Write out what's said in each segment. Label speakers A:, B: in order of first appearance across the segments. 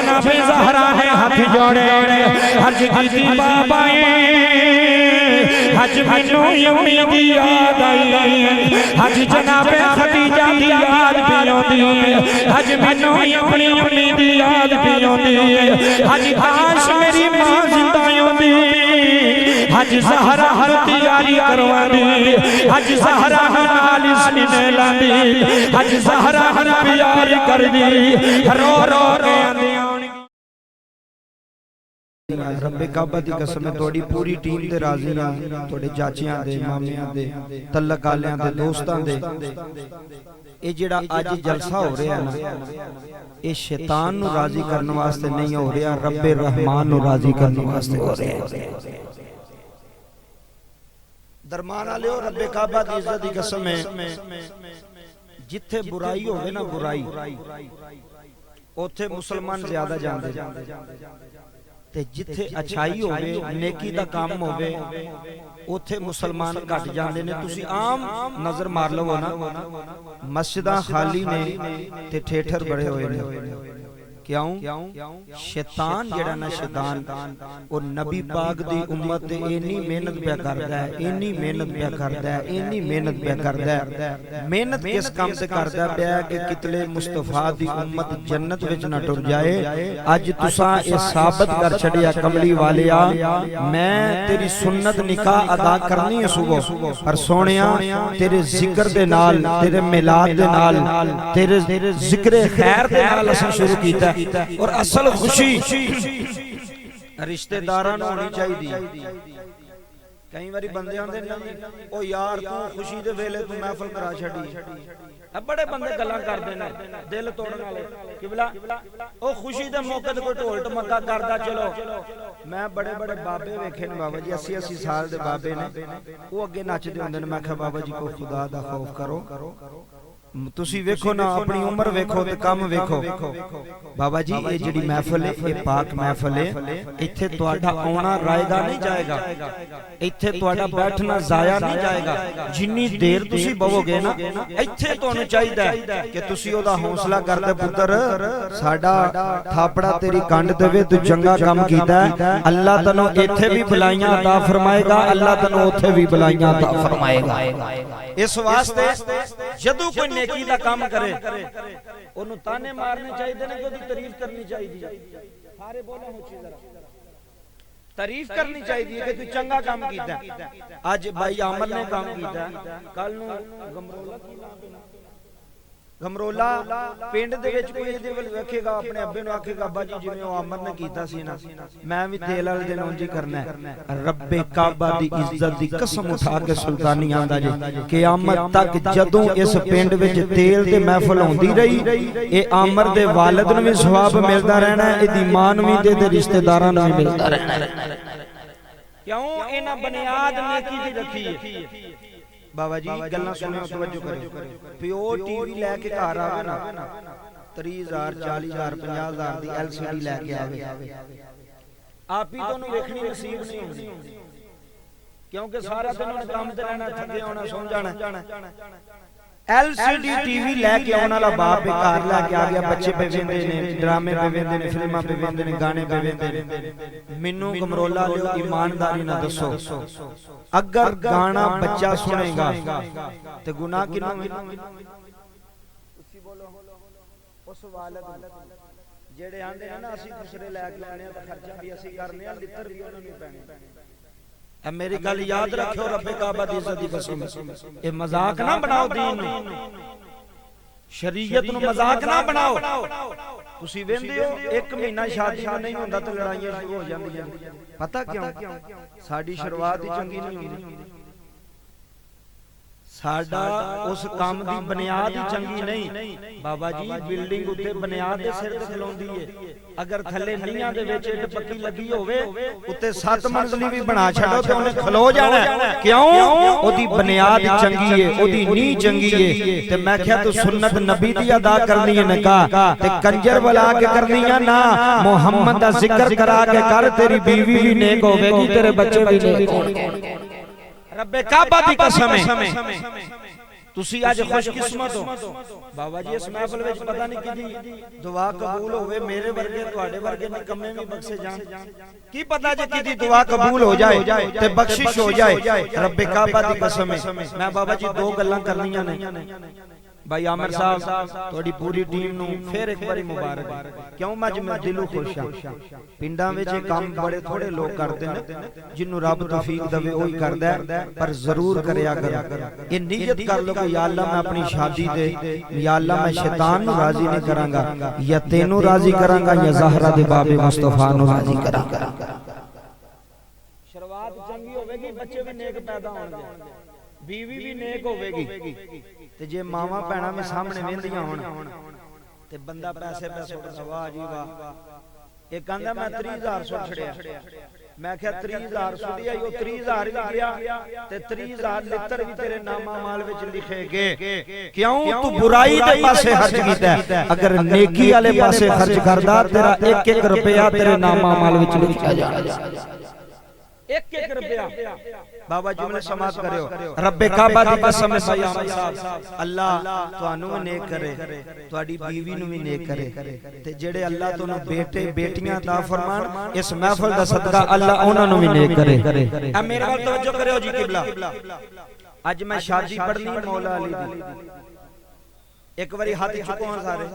A: जनाब ज़हरा ने हाथ जोड़े हज की बाबाए हज मैनू उम्मीद याद आई हज जनाब खदीजा दी याद भी आती हज मैनू अपनी उम्मीद याद भी आती हज काश मेरी मां जिंदा होती हज ज़हरा हर तैयारी करवाती हज ज़हरा नाल सीने लाती हज ज़हरा हर प्यार कर दी रो रो के आंदी
B: रब्बे काबा दी कसम है तोड़ी पूरी टीम ते राजी हां तोड़े चाचियां दे मामियां दे तलक वालियां दे दोस्तां दे ये जेड़ा आज जलसा हो रहा है ना ये शैतान नु राजी करने वास्ते नहीं हो रहा रब्बे रहमान नु राजी करने वास्ते हो रहा है दरमान वाले हो रब्बे काबा दी इज्जत दी कसम है जिथे बुराई होवे ना बुराई ओथे मुसलमान ज्यादा जांदे ते जिथे अच्छाई होवे नेकी दा काम होवे ओथे मुसलमान घट जांदे ने तुसी आम नजर मार लो ना मस्जिदां खाली ने ते ठेठर बड़े होए ने क्यों शैतान जेड़ा ना शैतान और नबी पाक दी उम्मत ते इन्नी मेहनत पे करदा है इन्नी मेहनत पे करदा है इन्नी मेहनत पे करदा है मेहनत किस काम से करदा है कि कितले मुस्तफा दी उम्मत जन्नत विच ना टुर जाए अज तुसा ये साबित कर छड़िया कमली वालिया मैं तेरी सुन्नत निकाह अदा करनी है सुबह पर सोनिया तेरे जिक्र दे नाल तेरे मिलाद दे नाल तेरे जिक्र खैर दे नाल असां शुरू कीता और असल खुशी रिश्तेदारां नूं होनी चाहिदी कई बारी बंदे आंदे ने ओ यार तू खुशी दे वेले तू महफिल करा छड़ी बड़े बंदे गल्लां करदे ने दिल तोड़न वाले किबला ओ खुशी दे मौके ते कोई ढोल टमका करदा चलो मैं बड़े बड़े बाबे वेखे ने बाबा जी 80-80 साल दे बाबे ने वो अगे नचदे हुंदे ने मैं कहा बाबा जी को खुदा दा खौफ करो तुसी वेखो ना अपनी उम्र वेखो ते काम वेखो बाबा जी ये जिहड़ी महफिल है ये पाक महफिल है इत्थे तुहाडा आउणा रायदा नहीं जाएगा इत्थे तुहाडा बैठना जाया नहीं जाएगा जिन्नी देर तुसी बवोगे ना इत्थे तुहानू चाहिदा कि तुसी ओदा हौसला करदे पुत्तर साडा थापड़ा तेरी कंड देवे तू चंगा काम कीता अल्लाह तैनू इत्थे भी भलाइयां अता फरमाएगा अल्लाह तैनू उत्थे भी भलाइयां अता फरमाएगा इस वास्ते जदों कोई नेकी दा काम करे ओनू ताने मारने चाहिए ने कि ओदी तारीफ करनी चाहिए सारे बोलो ऊंची जरा तारीफ करनी चाहिए कि तू चंगा काम कीता आज भाई आमर ने काम कीता कल नू गमरोला की नाम है गमरोला पिंड दे विच कोई इहदे वल वेखेगा अपने अब्बे नू आखेगा अब्बा जी जिवें ओ आमर ने कीता सी ना मैं भी तेल वाले दिन उंज ही करना है रब्बे काबा दी इज्जत दी कसम उठा के सुल्तानी आंदा जे क़यामत तक जदों इस पिंड विच तेल ते महफिल होंदी रही ए आमर दे वालिद नू भी सवाब मिलदा रहना है इदी मां नू भी ते रिश्तेदारां नू भी मिलदा रहना है क्यों इना बुनियाद नेकी दी रखी है बाबा जी गल्लां सुनो तवज्जो करो पियो टीवी लेके घर आवे ना 30,000 40,000 50,000 दी एलसीडी लेके आवे आप ही तोनू वेखनी नसीब नहीं होंदी क्योंकि सारा दिन उन्हें काम ते रहना थके होना सो जाना एलसीडी टीवी लेके आने वाला बाप भी घर लेके आ गया बच्चे पे वेंदे ने ड्रामे पे वेंदे ने फिल्मां पे वेंदे ने गाने पे वेंदे ने मेनू गमरोला लियो ईमानदारी ना दसो अगर गाना बच्चा सुनेगा ते गुनाह किन्ना उसी बोलो उस वालिद जेड़े आंदे ने ना असि दूसरे लेके आने दा खर्चा भी असि करने आ लित्र भी उन्हां नूं पैणे ए मेरी गल याद रखियो रब्बे काबा दी इज्जत दी कसम ए मजाक ना बनाओ दीन नूं शरीयत नूं मजाक ना बनाओ तुसी वेंदे हो एक महीना शादी में नहीं होंदा तो लड़ाइयां शुरू हो जांदियां पता क्यों साडी शुरुआत ही चंगी नहीं हुंदी साडा उस काम दी बुनियाद ही चंगी नहीं बाबा जी बिल्डिंग उत्ते बुनियाद दे सिर ते खलोंदी है अगर थल्ले नीहां दे विच इट पक्की लगी होवे उत्ते 7 मंजिली भी बना छड़ो ते ओने खलो जाना क्यों ओदी बुनियाद चंगी है ओदी नींह चंगी है ते मैं कहा तू सुन्नत नबी दी अदा करनी है निकाह ते कंजर बुला के करनी है ना मोहम्मद दा जिक्र करा के कर तेरी बीवी भी नेक होवेगी तेरे बच्चे भी नेक होंगे रब्बे काबा दी कसम है तुसी आज खुशकिस्मत हो बाबा जी। इस महफिल विच पता नहीं किदी दुआ कबूल होवे, मेरे वर्गे तुहाडे वर्गे निकम्मे भी बख्शे जान। की पता जे किदी दुआ कबूल हो जाए ते बख्शिश हो जाए। रब्बे काबा दी कसम है, मैं बाबा जी दो गल्लां करनियां ने। भाई आमिर साहब थोड़ी पूरी टीम नूं फिर एक बारी मुबारक। क्यों मैं दिलों खुश हां। पिंडां विच काम बड़े थोड़े लोग करदे ने, जिन्नू रब तौफीक देवे ओही करदा है, पर जरूर करया करो। ये नियत कर लो कि या अल्लाह मैं अपनी शादी दे, या अल्लाह मैं शैतान नूं राजी नहीं करांगा, या तेनू राजी करांगा, या ज़हरा दे बाबे मुस्तफा नूं राजी करांगा। शुरुआत चंगी होवेगी, बच्चे भी नेक पैदा होणगे, बीवी भी नेक होवेगी। ते जे मावा भैणा में सामने वेंदियां होण ते बंदा पैसे सुटदा, वाह जी वाह। एक कहंदा मैं 30,000 सुट छड़िया, मैं क्या 30,000 सुटिया, यो 30,000 भी गया ते 30,000 लित्र भी तेरे नामा माल विच लिखे गए। क्यों तू बुराई दे पासे खर्च कीता है, अगर नेकी वाले पासे खर्च करदा तेरा एक एक रुपया तेरे नामा माल विच लिखा जाना। एक एक रुपया बाबा जुमले समाप्त करियो। रब्बे काबा दी कसम है भाई आमिर साहब, अल्लाह तुहानू नेक करे, तुहाडी बीवी नू भी नेक करे, ते जेड़े अल्लाह तोनू बेटे बेटियां अता फरमान, इस महफिल दा सदका अल्लाह उन्हां नू भी नेक करे। अब मेरे वाल तवज्जो करियो जी किबला। आज मैं शादी पढ़नी मौला अली दी। एक बारी हाथ चुको सारे,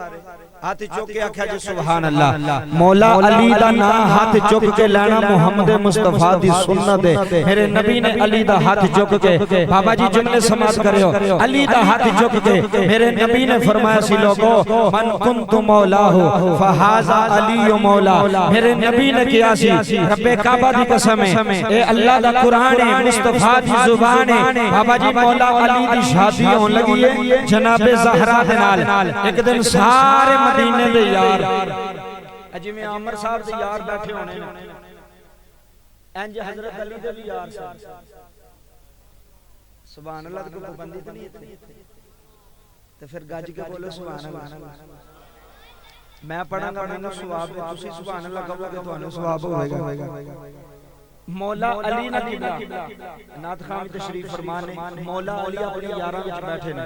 B: हाथ चुक के आख्या जी सुभान अल्लाह। मौला अली दा नाम हाथ चुक के लेना मुहम्मद मुस्तफा दी सुन्नत है। मेरे नबी ने अली दा हाथ चुक के, बाबा जी जुमले समाप्त करियो, अली दा हाथ चुक के मेरे नबी ने फरमाया सी लोगो मन कुंतु मौलाहु फहाजा अली मौला। मेरे नबी ने किया सी, रब्बे काबा दी कसम है, ए अल्लाह दा कुरान है, मुस्तफा दी जुबान है। बाबा जी मौला अली दी शादी होने लगी है जनाबे ज़हरा नाल। एक दिन सारे मदीने दे यार, जिवें आमिर साहब दे यार बैठे होने, इंज हजरत अली दे भी यार सन। सुभान अल्लाह दी पाबंदी ते नहीं इतनी, ते फिर गज के बोलो सुभान अल्लाह। मैं पढ़ांगा मैनू सवाब है, तुसी सुभान अल्लाह कहोगे तुहानू सवाब होएगा। मौला अली ने नाथ खान तशरीफ फरमाने, मौला अली अपने यारां विच बैठे ने।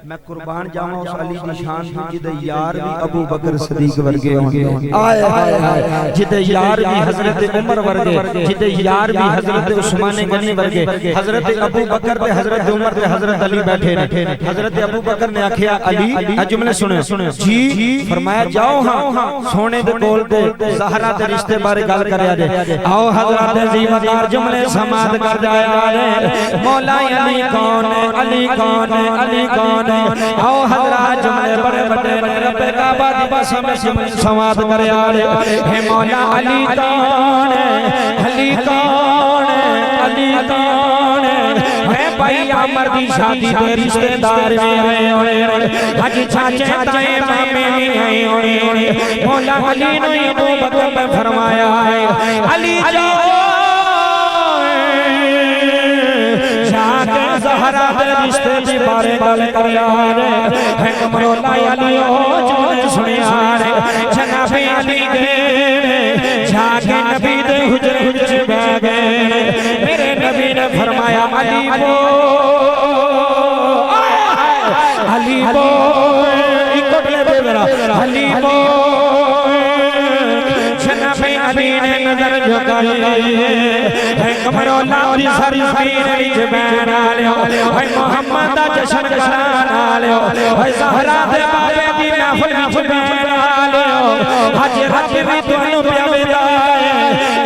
B: मैं कुर्बान जावां उस अली दी शान दी जिदे यार भी अबू बकर सदीक वर्गे होंगे, आए हाय हाय, जिदे यार भी हजरत उमर वर्गे, जिदे यार भी हजरत उस्मान गनी वर्गे। हजरत अबू बकर ते हजरत उमर ते हजरत अली बैठे ने। हजरत अबू बकर ने आखिया अली, जुमले सुने जी, फरमाया जाओ हां सोने दे कोल ते ज़हरा दे रिश्ते बारे गल करया जे। आओ हजरत जीवदार जुमले समाप्त कर जाया रे। मौला अली कौन है, अली कौन है, अली कौन है। आओ हजरत जुमले बड़े बड़े रब्बे काबा दी कसम समाप्त कर या रे। हे मौला अली कौन है, अली कौन है, अली कौन है। मैं भाई आमिर दी शादी दे रिश्तेदार भी आए होए, अज चाचे ताए मामे भी आए होए। मौला अली ने अबू बकर ने फरमाया है अली जाओ ज़हरा दे रिश्ते दी बारे गल करया रे। है मौला अली ओ जुमले सुनिया रे। जनाबे अली गए जाके नबी दे हुजरे विच बैठ गए। मेरे नबी ने फरमाया अली बो, अली बो, इकोटले दे मेरा अली बो। जनाबे अली ने नजर झुकाई है कमरोला दी सरजमीन विच बैठा लियो। है मोहम्मद दा जश्न करा लियो। है ज़हरा दे बाबे दी महफिल विच बैठा लियो। अज रब भी तुहानू प्यावेदा है।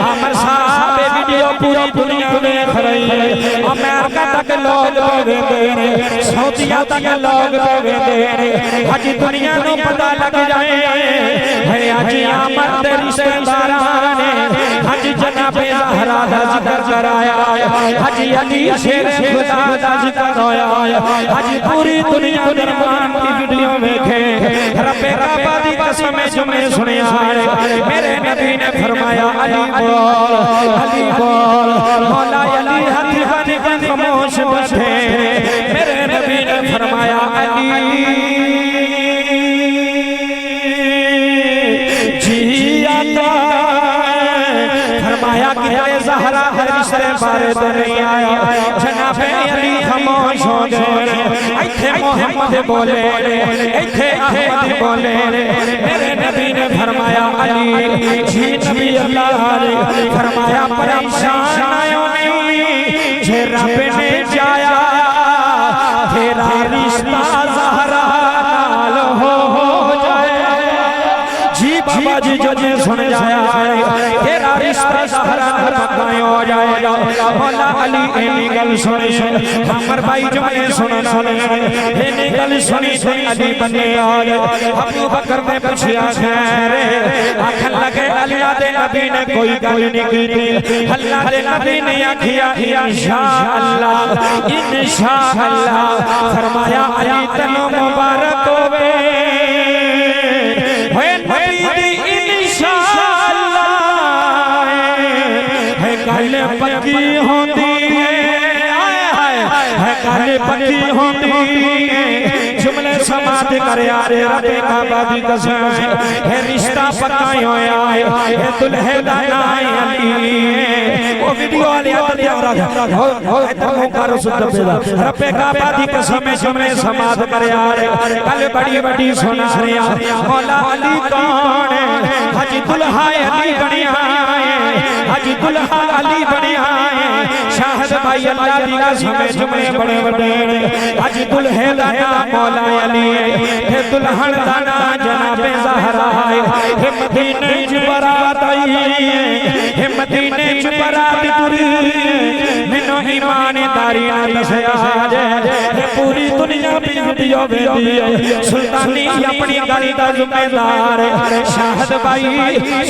B: आमिर साहब वीडियो पूरी दुनिया देख रही है। अमेरिका तक लोग वेंदे ने, सऊदीया तक लोग वेंदे ने। अज दुनिया नू पता लग जाए है अज आमिर दे रिश्तेदारां ने अज जनाबे ज़हरा दा जिक्र कराया। अज अली शेर खुदा दा जिक्र होया। अज पूरी दुनिया दरबार की वीडियो देखे। रब्बे काबा दी कसम जुमले सुनिया मेरे नबी ने फरमाया अली बोल, अली बोल। मौला अली हाथ बन के खामोश बैठे। मेरे नबी ने फरमाया अली जी आता।
A: फरमाया कि ज़हरा है रिश्ते बारे तो नहीं आया। जनाबे अली खामोश हो गए। इत्थे मोहम्मद बोले, इत्थे अहमद बोले। मेरे नबी ने फरमाया अली जी नबी अल्लाह ने फरमाया परेशान आयो नहीं जे रब ने चाया तेरा रिश्ता ज़हरा नाल हो जाए। जी बाबा जी जो ने सुन जाया तेरा रिश्ता ज़हरा नाल हो जाएगा। मौला अली एनी गल सुनी हमर भाई जो ने सुनना एनी गल सुनी से अली बने अबू बकर ने पूछा खैर आखन लगे अल्लाह दे नबी ने कोई गल नहीं की। अल्लाह दे नबी ने आखिया इंशाअल्लाह इंशाअल्लाह फरमाया अली तनो मुबारक होवे है नबी दी इंशाअल्लाह है गल पक्की होंदी है गल पक्की होंदी जुमले समात कर यार रब काबा दी कसम है रिश्ता पक्का होया है दुल्हे दा नाम अली। ओ वीडियो वाले तैयार हो तुम करो सुदबे दा रब काबा दी कसम जुमले समात कर यार कल बड़ी बड़ी सुना रिया मौला अली कौन है हज दुल्हा अली बनिया है हज दुल्हा अली बनिया है। शाहद भाई अल्लाह दी कसम जुमले बड़े बड़े हज दुल्हे दा नाम मौला अली है दुल्हन दा नाम जनाबे ज़हरा है। मदीने च बारात आई है मदीने च बारात तुरी मैनू ईमानदारी नाल दसया जे पूरी दुनिया पिंदी होवे सुल्तानी अपनी गल दा जिम्मेदार शाहद भाई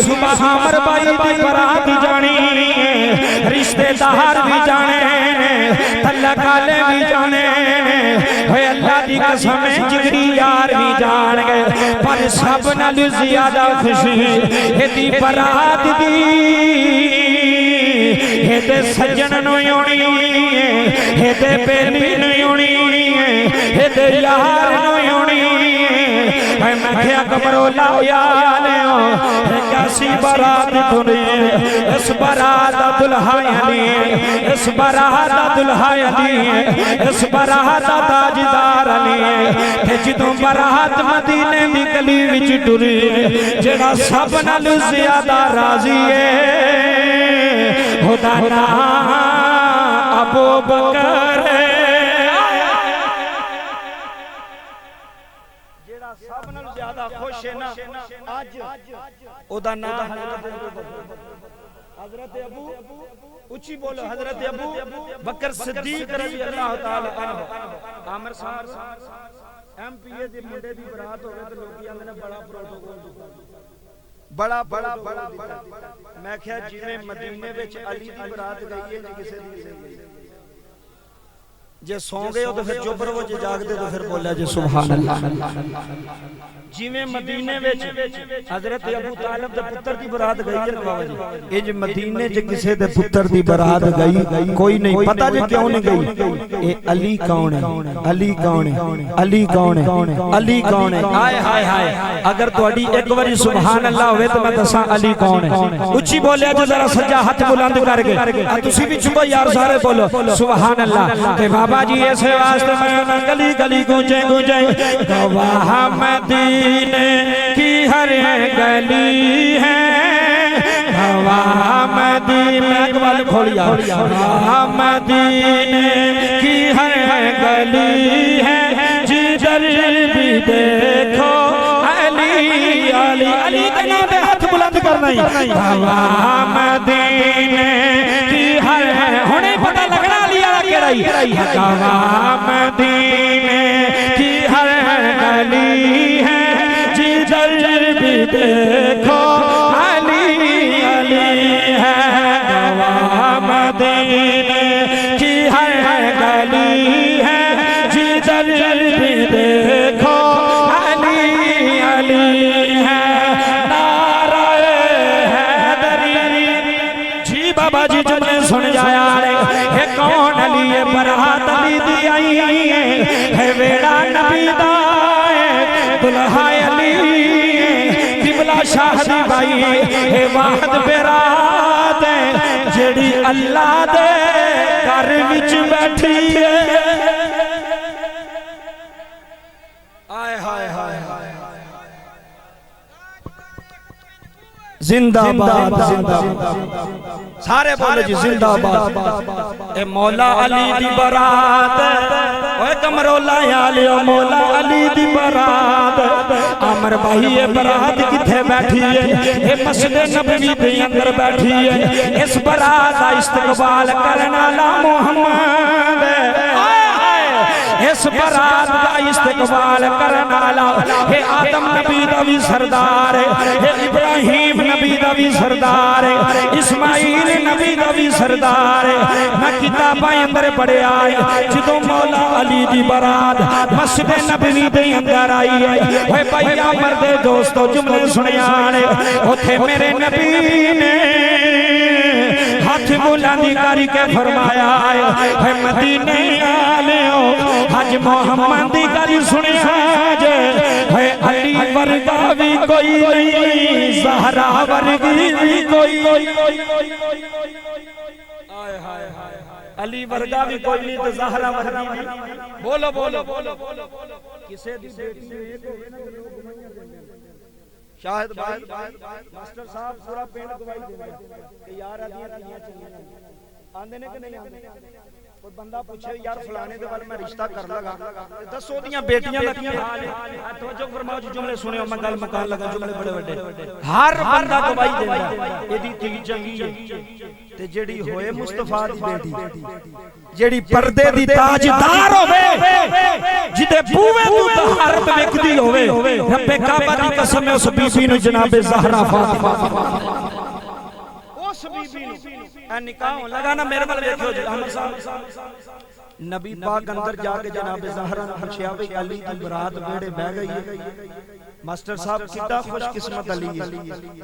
A: सुबह अमर भाई दी बारात जानी रिश्तेदार भी जाने तल्ला काले भी जाने अल्लाह दी कसम जिगरी यार भी जान गए पर सब नाल ज्यादा खुशी एदी बारात दी एदे सज्जन नु होनी एदे बेली नु होनी एदे यार नु होनी। मैं क्या कमरो लाओ यार कैसी बारात तुने इस बारात दा दुल्हा अली इस बारात दा दुल्हा अली इस बारात दा ताजदार अली जदों बारात मदीने दी गली विच टुरी जेड़ा सब नाल ज्यादा राजी है ओदा नाम अबू बकर सब नाल ज्यादा खुश है ना आज ओदा नाम हजरत अबू ऊंची बोलो हजरत अबू बकर सिद्दीक रज़ी अल्लाह तआला अन्हु। आमिर साहब एमपीए दे मुंडे दी बरात होवे ते लोग आंदे ने बड़ा प्रोटोकॉल बड़ा बड़ा बड़ा मैं क्या जिवें मदीने विच अली दी बरात गई है जी किसे दी जे सो गए हो तो फिर चुप रहो जे जागदे तो फिर बोला जे सुभान अल्लाह। जिवें मदीने विच हजरत अबू तालिब दे पुत्र दी बरात गई है बाबा जी इंज मदीने च किसे दे पुत्र दी बरात गई कोई नहीं पता जे क्यों नहीं गई। ए अली कौन है अली कौन है अली कौन है अली कौन है हाय हाय हाय अगर तोड़ी एक बारी सुभान अल्लाह होवे तो मैं दसा अली कौन है। ऊंची बोलिया जो जरा सज्जा हाथ बुलंद करके तुसी भी चुप यार सारे बोलो सुभान अल्लाह। ते बाबा जी ऐसे वास्ते मैं गली गली गूंजे गूंजे गवाह मदीने की हर गली है गवाह मदीने वाल खोलिया गवाह मदीने की हर गली है जिधर भी देखो अली अली अली के नाम पे हाथ बुलंद करना ही गवाह मदीने की हर होने पता लगना अली वाला केड़ा गवाह मदीने की हर गली है जिधर भी देखो अली अली है गवाह मदीने की हर गली है जिधर भी देखो अली अली है। नाराए हैदरी जी बाबा जी जो ने सुन जाया है कौन अली है बरात अली दी आई है वेड़ा नबी दा दुल्हा अली किबला शाहदी भाई हे वाहद बेरात जेड़ी अल्लाह दे घर विच बैठी है।
B: आए हाय हाय हाय
A: जिंदाबाद जिंदाबाद
B: सारे बोलो जी जिंदाबाद।
A: ए मौला अली दी बरात ओए कमरोला आलियो मौला अली दी बरात। अमर भाई ये बरात किथे बैठी है? ये मस्जिद नबवी दे अंदर बैठी है। इस बरात दा इस्तकबाल करने वाला मोहम्मद, इस बरात का इस्तकबाल करने वाला है आदम नबी दा भी सरदार है, इब्राहिम नबी दा भी सरदार है, इस्माइल नबी दा भी सरदार है। मैं किताबां अंदर पढ़िया है जो मौला अली दी बरात मस्जिद नबवी दे अंदर आई है। ओए भैया मर्दे दोस्तों जुमले सुनिया ने उथे मेरे नबी ने हाथ बुलंदी करके फरमाया है मदीने आलियो हज मोहम्मद दी गल सुनिया जे है अली वर्गा भी कोई नहीं, ज़हरा वर्गी भी कोई।
B: आए हाय हाय अली वर्गा भी कोई नहीं तो ज़हरा वर्गी भी। बोलो बोलो किसे दी बेटी एक होवे ना लोग गवाहियां देंगे। शाहिद भाई मास्टर साहब पूरा पिंड गवाही देंगे कि यार अदियां धीयां चलियां आंदे ने कि नहीं आंदे। कोई बंदा पूछे यार फलाने दे वाल मैं रिश्ता कर लगा दसो ओदियां बेटियां दा की हाल है। तवज्जो फरमाओ जी जुमले सुनियो मैं गल मकान लगा जुमले बड़े बड़े। हर बंदा गवाही देंदा एदी धी चंगी है ते जेड़ी होए मुस्तफा दी बेटी जेड़ी पर्दे दी ताजदार होवे जिदे बूवे तू तहरत विकदी होवे रब्बे काबा दी कसम है उस बीबी नु जनाबे ज़हरा फातिमा उस बीबी नु ए निकाह होने लगा ना मेरे वाल देखियो जी अहमद साहब नबी पाक अंदर जाके जनाबे ज़हरा ने पूछया भाई अली दी बरात बेड़े बह गई है। मास्टर साहब कितना खुशकिस्मत अली है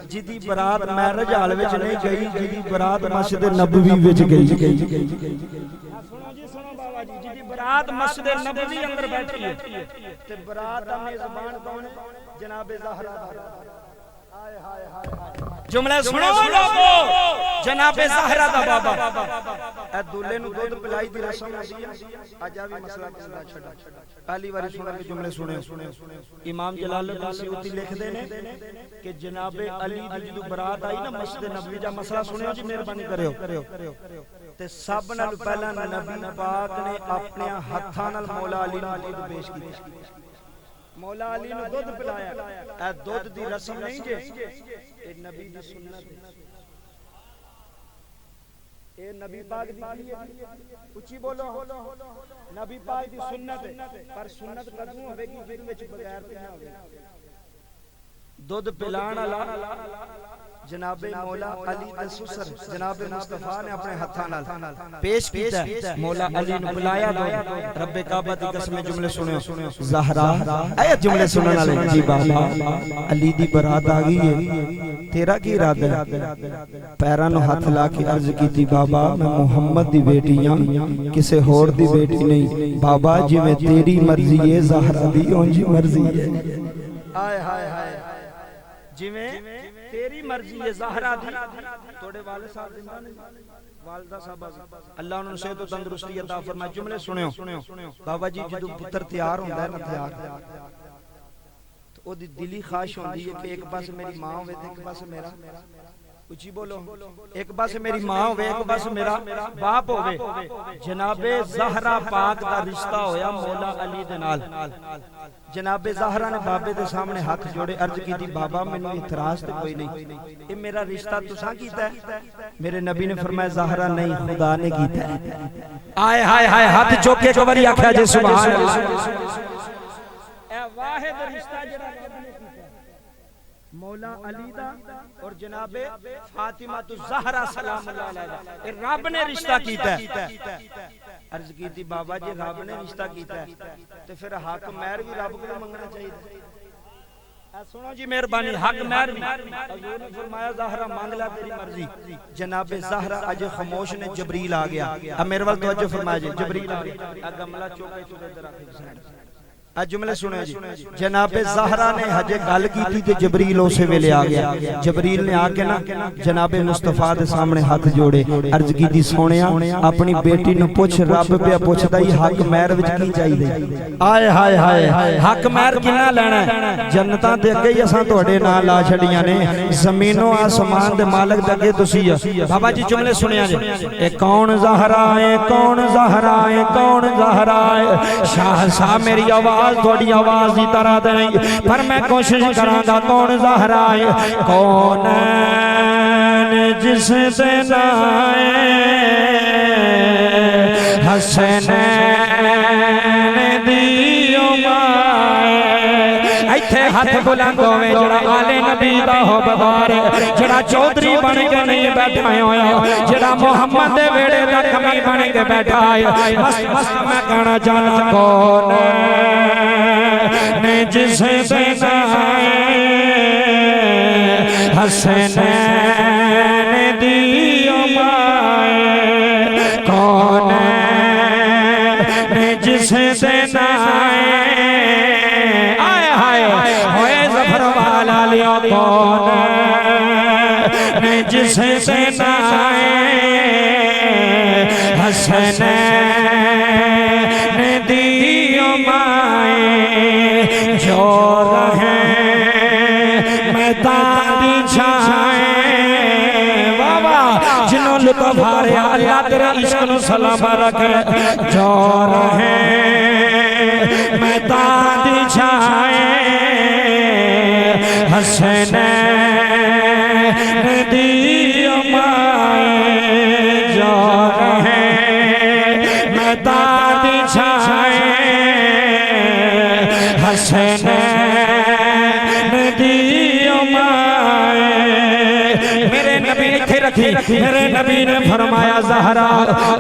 B: जिदी बरात मैरिज हाल विच नहीं गई, जिदी बरात मस्जिद नबवी विच गई। सुनो जी सुनो बाबा जी जिदी बरात मस्जिद नबवी अंदर बैठी है ते बरात दा मेजबान कौन है? जनाबे ज़हरा। हाय हाय हाय जुमले सुनो लोगो जनाबे ज़हरा दा बाबा ए दूल्हे नु दूध पिलाई दी रस्म होती है। आज आ भी मसला किसदा छड़ा पहली बारी सुन के जुमले सुने। इमाम जलालुद्दीन सयूती लिखदे ने कि जनाबे अली दी जदों बरात आई ना मस्जिद नबवी दा मसला सुनियो जी मेहरबानी करियो ते सब नाल पहला नबी पाक ने अपने हत्थां नाल मौला अली नु दूध पेश कीता। मौला अली नु दूध पिलाया। ए दूध दी रस्म नहीं जे ए नबी दी सुन्नत है। ए नबी पाक दी ऊंची बोलो नबी पाक दी सुन्नत है। पर सुन्नत कदों होवेगी जिदे विच बगैर ते ना होवे। दूध पिलाण वाला जनाबे मौला अली दे सुसर जनाबे मुस्तफा ने अपने हत्थां नाल पेश कीता। मौला अली नु बुलाया रब्बे काबा दी कसम जुमले सुनियो ज़हरा ए जुमले सुनने वाले जी बाबा अली दी बरात आ गई है तेरा की इरादा है? पैरां नु हाथ ला के अर्ज कीती बाबा मैं मोहम्मद दी बेटी हां किसे होर दी बेटी नहीं। बाबा जिवें तेरी मर्जी है ज़हरा दी ओंजी मर्जी है। हाय हाय हाय जिवें तेरी मर्जी है ज़हरा दी। तोड़े वाले साहब जिंदा नहीं वालदा साहब अल्लाह उन्हें सेहत और तंदुरुस्ती अता फरमाए। जुमले सुनियो बाबा जी जदों पुत्र तैयार होंदा है ना तैयार तो ओदी दिली ख्वाहिश होंदी है कि एक पासे मेरी मां होवे ते एक पासे मेरा ऊंची बोलो एक पासे मेरी मां होवे एक पासे मेरा बाप होवे। जनाबे ज़हरा पाक दा रिश्ता होया मौला अली दे नाल। जनाबे ज़हरा ने बाबे दे सामने हाथ जोड़े अर्ज की थी बाबा मैनू इतराज तो कोई नहीं ये मेरा रिश्ता तुसां कीता है। मेरे नबी ने फरमाया ज़हरा नहीं खुदा ने कीता है।
A: आए हाय हाय हाथ चौके को बरी आख्या जे सुभान अल्लाह। ए वाहिद रिश्ता जेड़ा रब ने कीता मौला अली दा और जनाबे फातिमा तु ज़हरा सलामुल्लाह अलैहा ए रब ने रिश्ता कीता है। अर्ज की थी बाबा जी रब ने रिश्ता कीता है तो फिर हक महर भी रब को मंगना चाहिए। सुनो जी मेहरबानी हक महर हजूर ने फरमाया ज़हरा मांग ला तेरी मर्जी। जनाबे ज़हरा अज खामोश ने जबरील आ गया। अब मेरे वाल तवज्जो फरमाया जी जबरील आ गया। गमला चौके चौके इधर रख
B: आ जुमले सुने जी। जनाबे ज़हरा ने हजे गल की ते जबरील उस वेले आ गया। जबरील ने आके ना जनाबे मुस्तफा दे सामने हाथ जोड़े, अर्ज की सोनिया अपनी बेटी नु पुछ, रब पे पुछदा ही हक महर विच की चाहिए। आए हाय हाय हक महर किन्ना लेना? जन्नतां दे अगे ही असां तुहाडे नाल ला छड़ियां ने, जमीनों आसमान दे मालिक दे अगे तुसी बाबा जी जुमले सुनिया जी। ए कौन ज़हरा है, कौन ज़हरा है, कौन ज़हरा है? शाह साहब मेरी आवाज थोड़ी आवाज की तरह तो नहीं, पर मैं कोशिश करांगा। कौन ज़हरा है? कौन जिससे नाए हसनैन दियो माए। इत्थे हाथ बुलंद होवे जड़ा आले नबी दा हो बगार, जड़ा चौधरी बन के नहीं बैठा होया, जड़ा मोहम्मद दे वेड़े दा कमी बन के बैठा है। मस्त मस्त मैं कहना चाहना कौन ने जिसे बनाए हसनैन दियो माए। कौन ने जिसे बनाए लिया, कौन ने जिसे बनाए हसनैन दियो माए। जो रहे मैदान दी छाए, बाबा जिन्हों लुत्फ हारिया अल्लाह तेरे इश्क नूं सलाम रखे। जो रहे मैदान दी छाए हसनैन दियो माए। जो रहे मैदान दी छाए हसनैन दियो माए। मेरे नबी इत्थे रखी, मेरे नबी ने फरमाया ज़हरा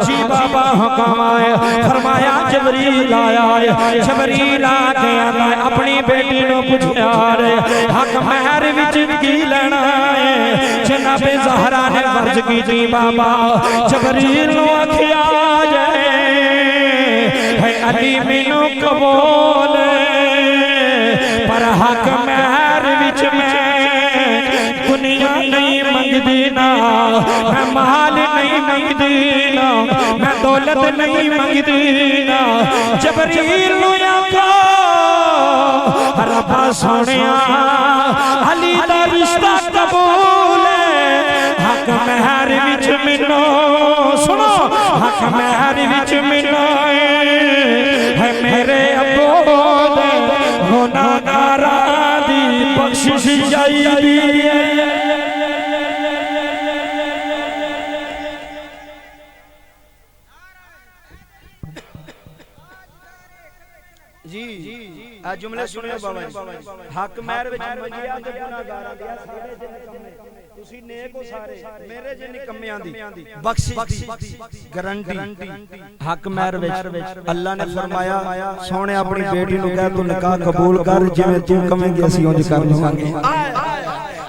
B: जी बाबा हुक्म आए, फरमाया जबरील आया है। जबरील आके आंदा अपनी बेटी नु पुछया रे हक महर विच की लेना है? जनाबे ज़हरा ने अर्ज की बाबा जबरील नु आखिया जाए है अली मैनू कबूल, पर हक महर विच मैं दुनिया नहीं मंगदी ना, मैं माल नहीं मंगदी ना, मैं दौलत नहीं मंगदी ना। जबरील नु आखा रब्बा सोनिया अली दा रिश्ता कबूल है, हक महर विच मिलो। सुनो हक महर विच मिलो है मेरे अब्बो दे गुनाहगारा दी बख्शिश चाहिदी है। जी आ जुमले सुनियो बाबा जी। हक महर विच मंगिया ते गुनाहगारां दी सारे जिन कम्मे तुसी नेक हो सारे, मेरे जिन कम्मियां दी बख्शिश दी गारंटी। हक महर विच अल्लाह ने फरमाया सोने अपनी बेटी नु कह तू निकाह कबूल कर, जिवें तू कवेंगे असीं उंज कर देवांगे।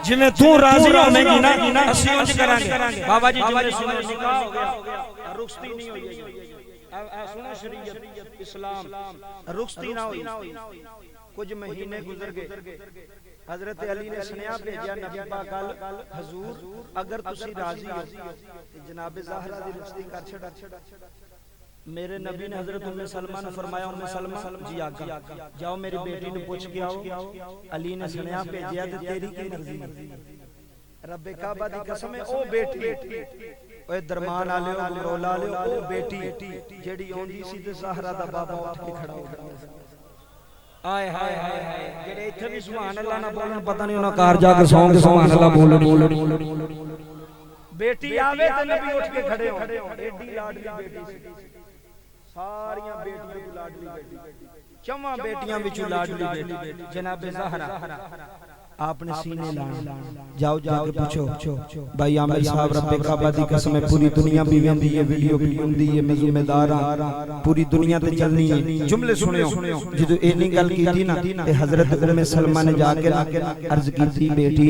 B: जिवें तू राजी होवेंगी ना असीं उंज करांगे। बाबा जी जुमले सुनो, निकाह हो गया, रुखसती नहीं होई। सुनो शरीयत इस्लाम रुखसती ना हुई। कुछ महीने गुजर गए, हजरत अली ने सुनिया भेजा नबी पाक हजूर अगर तुसी राजी हो जनाबे ज़हरा दी रुखसती कर छड़ा। मेरे नबी ने हजरत उम्मे सलमा ने फरमाया उम्मे सलमा जी आका जाओ मेरी बेटी नु पूछ के आओ। अली ने सुनिया भेजा ते तेरी की मर्जी? रब्बे काबा दी कसम है ओ बेटी ओए दरमान आले ओ गुमरोला आले ओ बेटी जेड़ी आंदी सी ते ज़हरा दा बाबा उठ के खड़ा हो गया। आए हाय हाय हाय जेड़े इत्थे भी सुभान अल्लाह ना बोलन पता नहीं उन्हां कार जाके सौंग सुभान अल्लाह बोलनी। बेटी आवे ते नबी उठ के खड़े हो, एडी लाडली बेटी सी, सारियां बेटियां दी लाडली बेटी, चौवां बेटियां विचों लाडली बेटी जनाबे ज़हरा आपने सीने लाना। जाओ जाके पूछो भाई आमिर साहब रब्बे काबा दी कसम है पूरी दुनिया भी वेंदी है, वीडियो भी हुंदी है, मैं जिम्मेदार हां पूरी दुनिया ते चलनी है। जुमले सुनियो जदों इन्नी गल कीती ना ते हजरत उम्मे सलमा ने जाके अर्ज कीती बेटी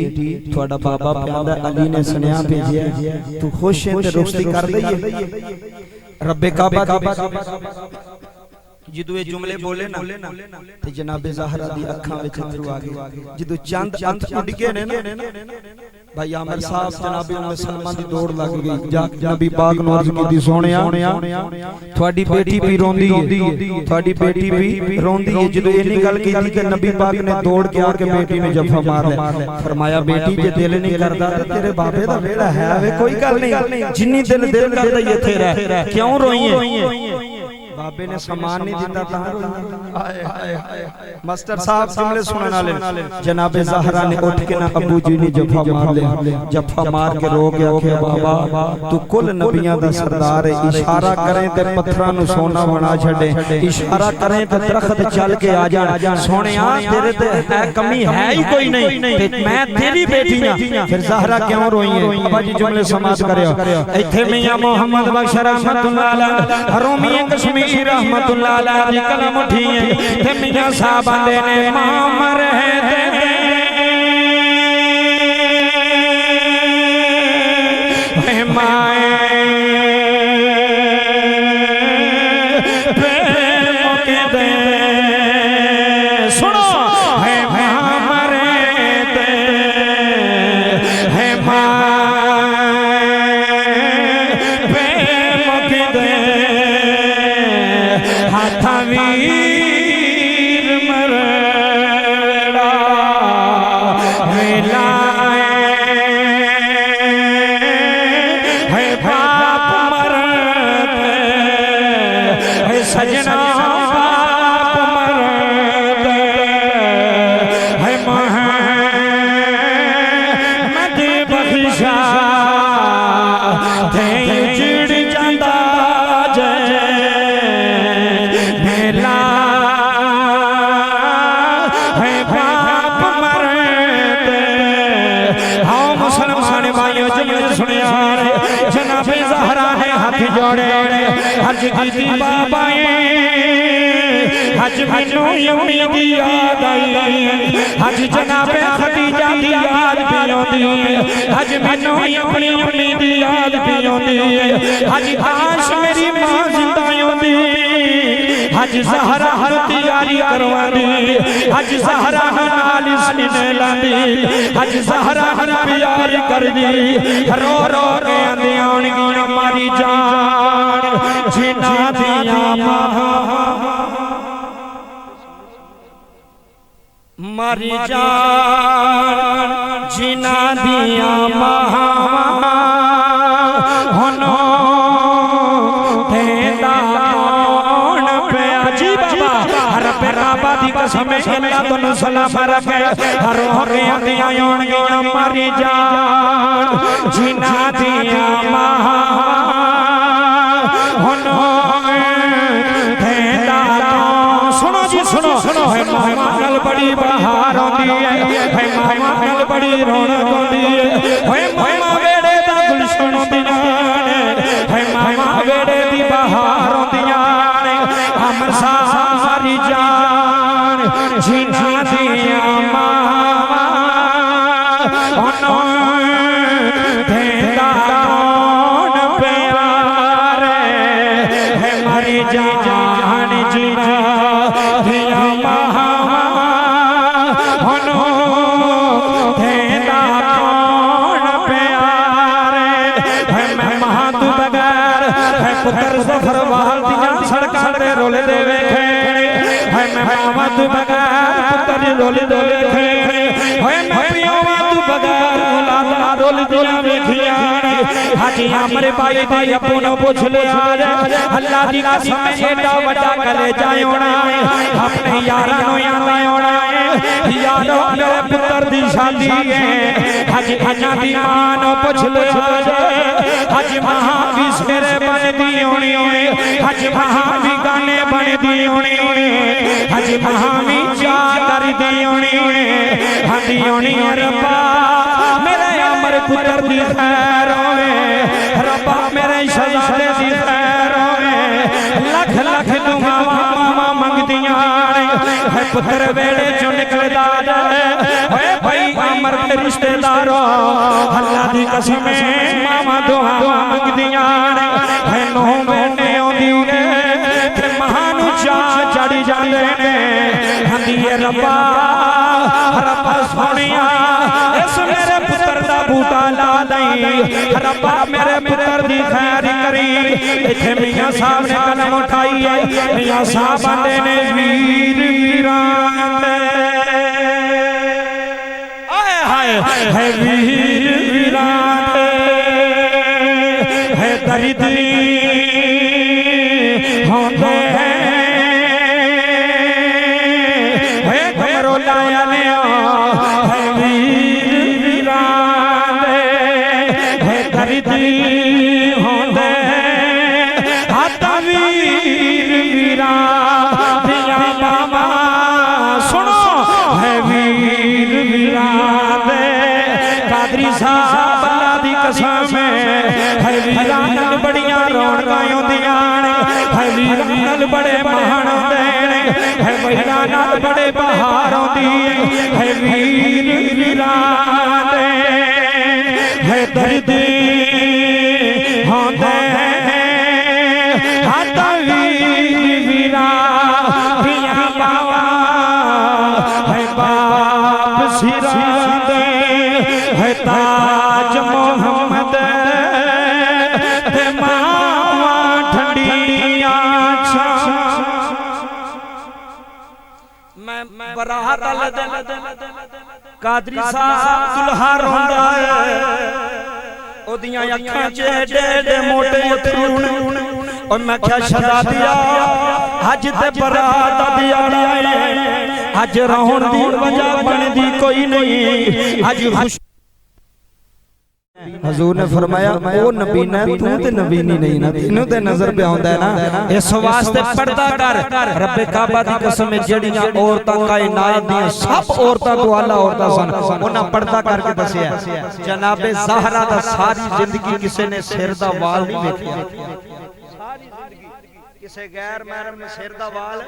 B: थोड़ा बाबा प्यादा अली ने सुनिया भेजिया तू खुश है ते रुखसती कर दईए। रब्बे काबा ਜਦੋਂ ਇਹ ਜੁਮਲੇ ਬੋਲੇ ਨਾ ਤੇ ਜਨਾਬੇ ਜ਼ਾਹਰਾ ਦੀ ਅੱਖਾਂ ਵਿੱਚ ਅਥਰੂ ਆ ਗਏ। ਜਦੋਂ ਚੰਦ ਅੱਖ ਉੱਡ ਗਏ ਨੇ ਨਾ भाई आमिर साहब जनाबे उम्मे सलमा दी दौड़ लग गई। जाके नबी पाक नूं अर्ज कीती सोहणिया तुहाडी बेटी भी रोंदी है, तुहाडी बेटी भी रोंदी है। जदों इन्नी गल कीती कि नबी पाक ने दौड़ के आके बेटी ने जफा मार लिया। फरमाया बेटी जे दिल नहीं करदा ते तेरे बाबे दा वेड़ा है वे कोई गल नहीं, जिन्नी दिल करदा इत्थे रह, क्यों रोई है? बाबे ने सम्मान नहीं दिता तां रोई। मास्टर साहब जुमले सुनने वाले जनाबे ज़हरा ने उठ के ना अबू जी ने जफा मार लिया। जफा मार के रो के आखे बाबा तू कुल नबियां दा सरदार है, इशारा करें ते पत्थरां नूं सोना बना छड़े, इशारा करें ते दरख्त चल के आ जाण। सोहणिया तेरे ते है कमी है ही कोई नहीं ते मैं तेरी बेटी हां, फिर ज़हरा क्यों रोई है? अब्बा जी जुमले समाप्त करियो। इत्थे मियां मोहम्मद बख्श रहमतुल्लाह अलैह रोमी कश्मीर रहमतुल्लाह अलैह दी कलम उठी है ते मियां साहब आंदे ने मामर है ते माए प्रेम के दे सुनो है मामर ते है माए प्रेम के दे वीर मरड़ा मिलाए है बाप मरते है सजना बाप मरते है मोहम्मद बख्शा थे चिड़ जाता जनाबे ज़हरा ने हाथ जोड़े हज कीती बाबाए हज मैनू यमी दी याद आई, हज जनाबे खदीजा दी याद भी आउंदी है, हज मैनू अपनी यमी दी याद भी आउंदी है, हज काश मेरी मां जिंदा आउंदी, हज ज़हरा हर तैयारी करवांदी, हज ज़हरा नाल सीने लांदी, हज ज़हरा हर प्यार करदी, रो रो के आंदी आउणगी मारी जान जिना दियां मारी जान जिना दियां होनो तेरा कौन पे अजी बाबा रब राबा दी कसम अल्लाह तन्नू सलाम रखे हर हो के आंदियां आउणगियां मारी जान जिना दियां होनो तेरा सुनो जी सुनो है मामल बड़ी बहार आंदी है मामल बड़ी रौनक आंदी है मामा वेड़े दा गुलशन आंदियां है मामा वेड़े दी बहार आंदियां हम सारी जान जिना दियां होनो तेरा कौन प्यार है मारी जान जिना दियां होनो तेरा कौन प्यार है मैं महातु बगैर है पुत्र सफर वाल दियां सड़कां ते रोले दे वेखे है मैं मावा तू बगैर पुत्र रोले दे वेखे है मैं पियोवा तू बगैर औलादा रोले दियां वेखियां हाजी हमरे भाई दे अप्पू नु पुछ ले अल्लाह दी कसम एडा वड्डा कले जायोना अपने यारां नु आंदा होना यारो मेरे पुत्र दी शादी है हाजी अन्ना दी मां नु पुछ ले हाजी मां भी मेरे बनदी होनी हाजी मां भी गाने बनदी होनी हाजी मां भी जा करदी होनी हादी होनी रब्बा मेरे अमर पुत्र दी खैर होवे रब्बा मेरे शहजादे दी खैर होवे लख लख दुआवां मां मंगदियां है पुत्र वेड़े चो निकलदा है भाई अमर के रिश्तेदारों अल्लाह दी कसम मामा दुआवां मंगदियां है नो बेटे आउंदी है ते मां नू जा
A: रब्बा रब्बा सोनिया इस मेरे पुत्र दा बूटा ला दई रब्बा मेरे पुत्र दी खैर करी इथे मियां साहब ने कलम उठाई है मियां साहब आंदे ने वीर वीरान आए हाय है वीर वीरान है दरिद्री होंदे बड़िया रौनकां आउंदियां है वीरां बड़े महान है महिलां बड़े बहार आउंदी है वीर वीरां है दर्द होंदे हाता वीर वीरां धियां बावा है बाप सिरां दे है ताज मोहम्मद कादरी साहब दुल्हा रोंदा है ओदियां अखां च एडे मोटे अथरूण और मैं क्या शहजादिया अज ते बरात दा दिहाड़ा है अज रोण दी वजह बनदी कोई नहीं अज खुश
B: हजूर ने फरमाया ओ नबीना तू ते नबीनी नहीं ना तेनू ते नजर पे आउंदा है ना
A: इस वास्ते पर्दा कर रब्बे काबा दी कसम जड़ियां औरतां कायनात दी सब औरतां तो आला औरतां सन उन्हां पर्दा करके दसिया जनाबे ज़हरा दा सारी जिंदगी किसी ने सिर दा वाल नहीं वेखिया सारी जिंदगी किसी गैर महरम ने सिर दा वाल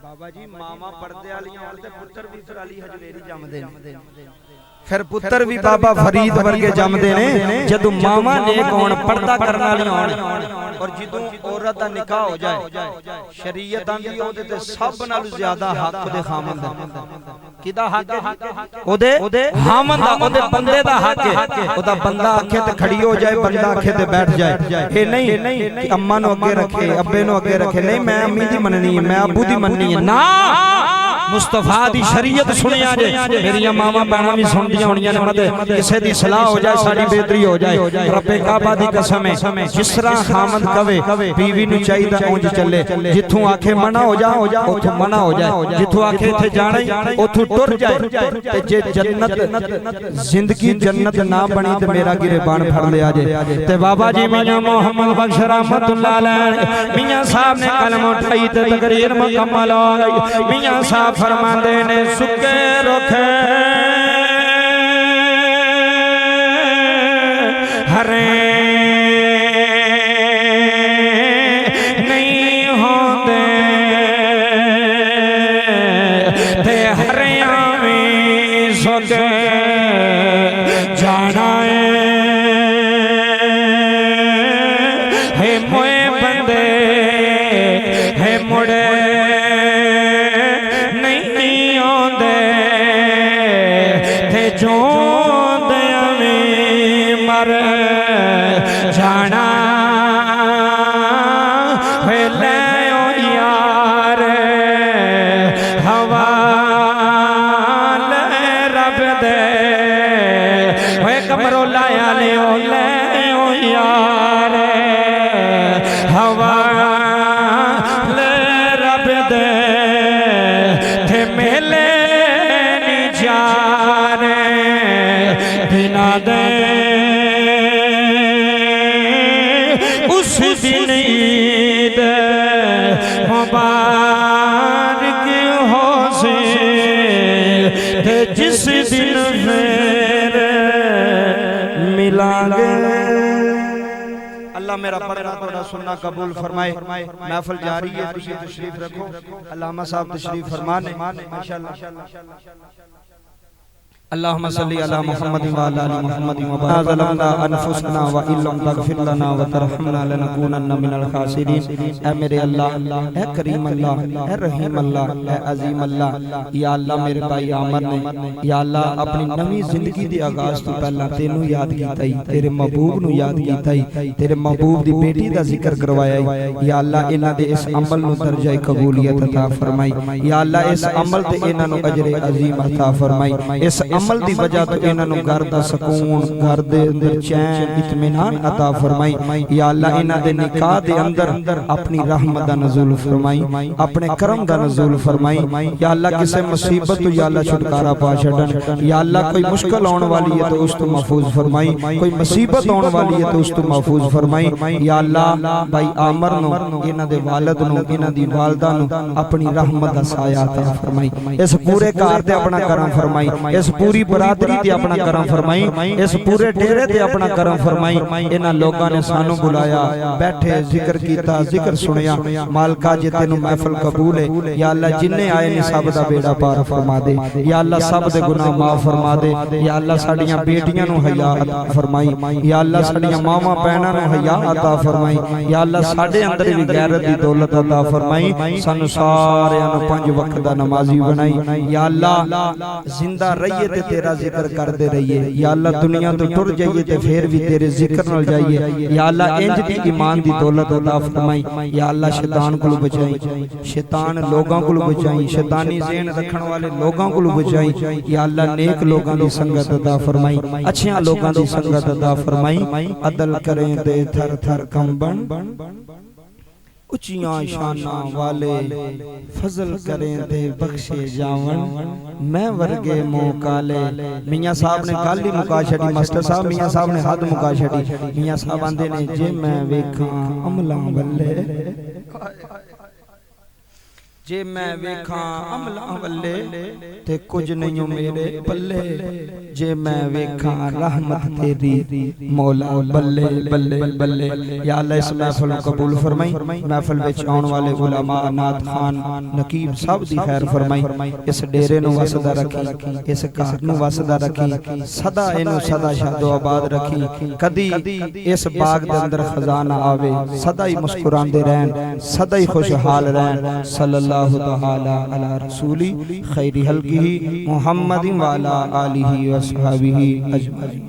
A: बाबा जी मामा पर्दे वालियां होण ते पुत्तर भी फिर अली हजवेरी जमदे ने
B: फिर पुत्र भी बाबा फरीद वर्गे जमदे ने जदों मामा नेक होण पर्दा करन वाली होण और जदों औरत दा निकाह हो जाए शरीयत आंदी ओदे ते सब नालों ज्यादा हक ओदे खामंद दा किदा हक ओदे खामंद दा ओदे बंदे दा हक है ओदा बंदा आखे ते खड़ी हो जाए बंदा आखे ते बैठ जाए ए नहीं कि अम्मा नु अगे रखे अब्बे नु अगे रखे नहीं मैं अम्मी दी मननी है मैं अबू दी मननी है ना मुस्तफा दी शरीयत सुनिया जे मेरियां मावां बहनां भी सुनदियां होणियां ने मते किसे दी सलाह हो जाए साडी बेहतरी हो जाए रब्बे काबा दी कसम है जिस तरह खामंद कवे बीवी नु चाहिदा उंज चले जिथों आखे मना हो जा ओथों मना हो जाए जिथों आखे इथे जाना ही ओथों टुर जाए ते जे जन्नत जिंदगी जन्नत ना बनी ते मेरा गिरबान फड़ लिया जे ते बाबा जी मियां मोहम्मद बख्श रहमतुल्लाह अलैह मियां साहब ने कलम उठाई ते तकरीर मुकम्मल हो गई मियां साहब फरमाते ने सुके रुखे हरे नहीं होंदे ते हरियां भी सुके जाना है मोए बंदे है मुड़े मर जाना ले यार हवा रब दे कमरों लाया ले यार हवा रब दे थे मेले नी जा बिना दे उस दिन ईद मुबारक हो से जिस दिन फिर मिलांगे। अल्लाह मेरा पढ़ना थोड़ा सुनना कबूल फरमाए। महफिल जारी है, तुसी तशरीफ रखो। अल्लामा साहब तशरीफ फरमाने इंशाअल्लाह। अल्लाहुम्मा सल्ली अला मुहम्मद व अला आलि मुहम्मद व बारिक ज़लमना अनफुसना व इल्लम तगफिर लना व तरहमना लनकूनन्ना मिनल खासिरीन। ऐ मेरे अल्लाह, ऐ करीम अल्लाह, ऐ रहीम अल्लाह, ऐ अजीम अल्लाह, या अल्लाह मेरे भाई आमर ने या अल्लाह अपनी नवी जिंदगी दे आगाज तो पहला तेनू याद कीता ही, तेरे महबूब नू याद कीता ही, तेरे महबूब दी बेटी दा जिक्र करवाया ही। या अल्लाह इन्हां दे इस अमल नू दर्जा कबूलियत अता फरमाई। या अल्लाह इस अमल ते इन्हां नू अजर अजीम अता फरमाई। इस अमल दी वजह तो इन्हां नू घर दा सुकून, घर दे अंदर चैन, इत्मीनान अता फरमाई। या अल्लाह इन्हां दे निकाह दे अंदर अपनी रहमत दा नज़ूल फरमाई, अपने करम दा नज़ूल फरमाई। या अल्लाह किसी मुसीबत तो या अल्लाह छुटकारा पा छड़न। या अल्लाह कोई मुश्किल आने वाली है तो उस तो महफूज फरमाई, कोई मुसीबत आने वाली है तो उस तो महफूज फरमाई। या अल्लाह भाई आमर नू, इन्हां दे वालिद नू, इन्हां दी वालदा नू अपनी रहमत दा साया अता फरमाई। इस पूरे घर ते अपना करम फरमाई, इस पूरी बरादरी ते अपना करम फरमाई, इस पूरे डेरे ते अपना करम फरमाई। इन्हां लोगां ने सानू बुलाया, बैठे जिक्र कीता, जिक्र सुनिया। मालका जे तेनू महफिल कबूल है। या अल्लाह जिन्ने आए ने सब दा बेड़ा पार फरमा दे। या अल्लाह सब दे गुनाह माफ फरमा दे। या अल्लाह साडियां बेटियां नू हया अता फरमाई। या अल्लाह साडियां मावां भैणां नू हया अता फरमाई। या अल्लाह साडे अंदर भी गैरत दी दौलत अता फरमाई। सानू सारियां नू 5 वक्त दा नमाजी बनाई। या अल्लाह जिंदा रहिए ते तेरा जिक्र करते रहिए। या अल्लाह दुनिया तो टुर जाइए ते फिर भी तेरे जिक्र नाल जाइए। या अल्लाह इंज दी ईमान दी दौलत अता फरमाई। या अल्लाह शैतान को बचाई, शैतान लोगों को बचाई, शैतानी ज़हन रखने वाले लोगों को बचाई। या अल्लाह नेक लोगों की संगत अता फरमाई, अच्छे लोगों की संगत अता फरमाई। अदल करें ते थर थर कंबन, उचियां शाना वाले फजल करें ते बख्शे जावन। मैं वर्गे मुंह काले। मियाँ साहब ने गल ही मुका छड़ी, मास्टर साहब मियाँ साहब ने हद मुका छड़ी। मियाँ साहब आंदे ने जे मैं वेखां अमलां वल्ले, जे मैं वेखां अमलां वल्ले ते कुछ नहीं मेरे पल्ले। जे मैं वेखां रहमत तेरी मौला बल्ले बल्ले बल्ले। या अल्लाह इस महफिल को कबूल फरमाई। महफिल विच आने वाले उलमा, नात खान, नकीब सब दी खैर फरमाई। इस डेरे नू वसदा रखी, इस घर नू वसदा रखी, सदा इनू सदा शादो आबाद रखी। कदी इस बाग दे अंदर खजाना आवे, सदा ही मुस्कुरांदे रहन, सदा ही खुशहाल रहन। सल्लल्लाहु ताला अला रसूली खैरी हल्किही मुहम्मदिन व अला आलिही व अस्हाबिही अजमईन।